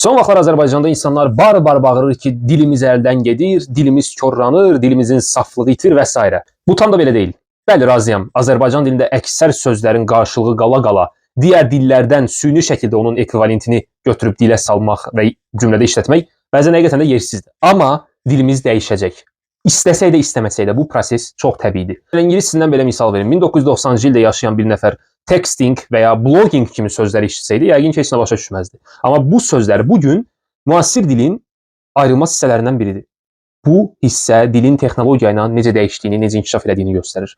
Son vaxtlar Azərbaycanda insanlar bar-bar bağırır ki, dilimiz əldən gedir, dilimiz korlanır, dilimizin saflığı itir və s. Bu tam da belə deyil. Bəli, razıyam. Azərbaycan dilində əksər sözlərin qarşılığı qala-qala digər dillərdən süni şəkildə onun ekvivalentini götürüb dilə salmaq və cümlədə işlətmək bəzən həqiqətən də yersizdir. Amma dilimiz dəyişəcək. İstəsək də, istəməsək də bu proses çox təbiidir. İngiliscəsindən belə misal verim. 1990-cı ildə yaşayan bir nəfər texting və ya blogging kimi sözləri işitsəydi, yəqin ki, heç nə başa düşməzdi. Amma bu sözlər bugün müasir dilin ayrılmaz hissələrindən biridir. Bu hissə dilin texnologiya ilə necə dəyişdiyini, necə inkişaf elədiyini göstərir.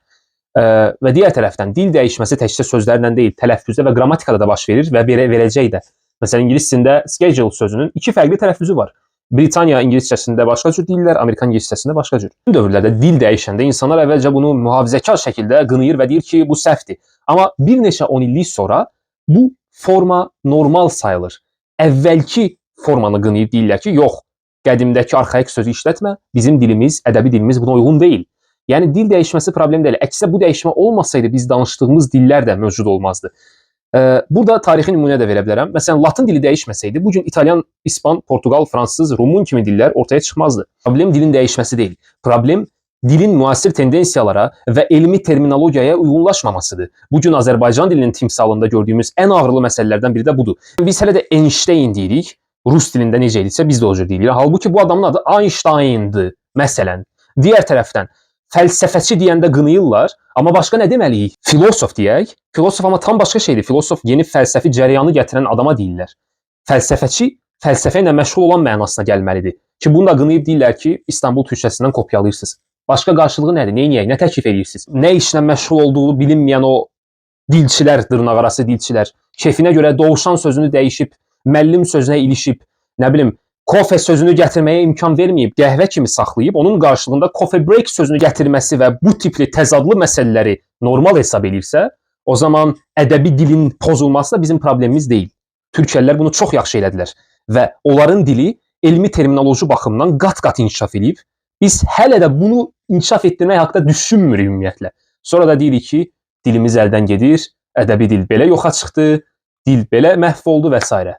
Və digər tərəfdən dil dəyişməsi təkcə sözlərlə deyil, tələffüzdə və qrammatikada da baş verir və verəcək də. Məsələn, ingiliscəsində schedule sözünün iki fərqli tələffüzü var. Britaniya ingiliscəsində başqa cür deyirlər, Amerikan ingiliscəsində başqa cür. Bu dövrlərdə dil dəyişəndə insanlar əvvəlcə bunu mühafizəkar şəkildə qınayır və deyir ki, bu səhvdir. Amma bir neçə 10 illik sonra bu forma normal sayılır. Əvvəlki formanı qınayıb deyirlər ki, yox, qədimdəki arxaik sözü işlətmə, bizim dilimiz, ədəbi dilimiz buna uyğun deyil. Yəni dil dəyişməsi problem deyil. Əksinə bu dəyişmə olmasaydı biz danışdığımız dillər də mövcud olmazdı. Burada tarixi nümunə də verə bilərəm. Məsələn, Latın dili dəyişməsəydi, bugün İtalyan, İspan, Portugal, Fransız, Rumun kimi dillər ortaya çıxmazdı. Problem dilin dəyişməsi deyil. Problem dilin müasir tendensiyalara və elmi terminologiyaya uyğunlaşmamasıdır. Bugün Azərbaycan dilinin timsalında gördüyümüz ən ağrılı məsələlərdən biri də budur. Biz hələ də Einstein deyirik. Rus dilində necə idisə biz də o cür deyirik. Halbuki bu adamın adı Einstein'dır, məsələn. Digər tərəfdən fəlsəfəçi deyəndə qınayırlar, amma başqa nə deməliyik? Filosof deyək. Filosof amma tam başqa şeydir. Filosof yeni fəlsəfi cərəyanı gətirən adama deyirlər. Fəlsəfəçi fəlsəfə ilə məşğul olan mənasına gəlməlidir. Ki bunu da qınayıb deyirlər ki, İstanbul Türkçəsindən kopyalayırsınız. Başqa qarşılığı nədir? Neyniyək? Nə təklif edirsiniz? Nə işlə məşğul olduğu bilinməyən o dilçilər, dırnaqarası dilçilər, kefinə görə dovşan sözünü dəyişib, müəllim sözünə ilişib, nə bilim, kofe sözünü gətirməyə imkan verməyib, qəhvə kimi saxlayıb, onun qarşılığında coffee break sözünü gətirməsi və bu tipli təzadlı məsələləri normal hesab edirsə, o zaman ədəbi dilin pozulması da bizim problemimiz deyil. Türkiyəlilər bunu çox yaxşı elədilər və onların dili elmi terminoloji baxımdan qat-qat inkişaf edib. Biz hələ də bunu inkişaf etdirmək haqqında düşünmürük ümumiyyətlə. Sonra da deyirik ki, dilimiz əldən gedir, ədəbi dil belə yoxa çıxdı, dil belə məhv oldu və s.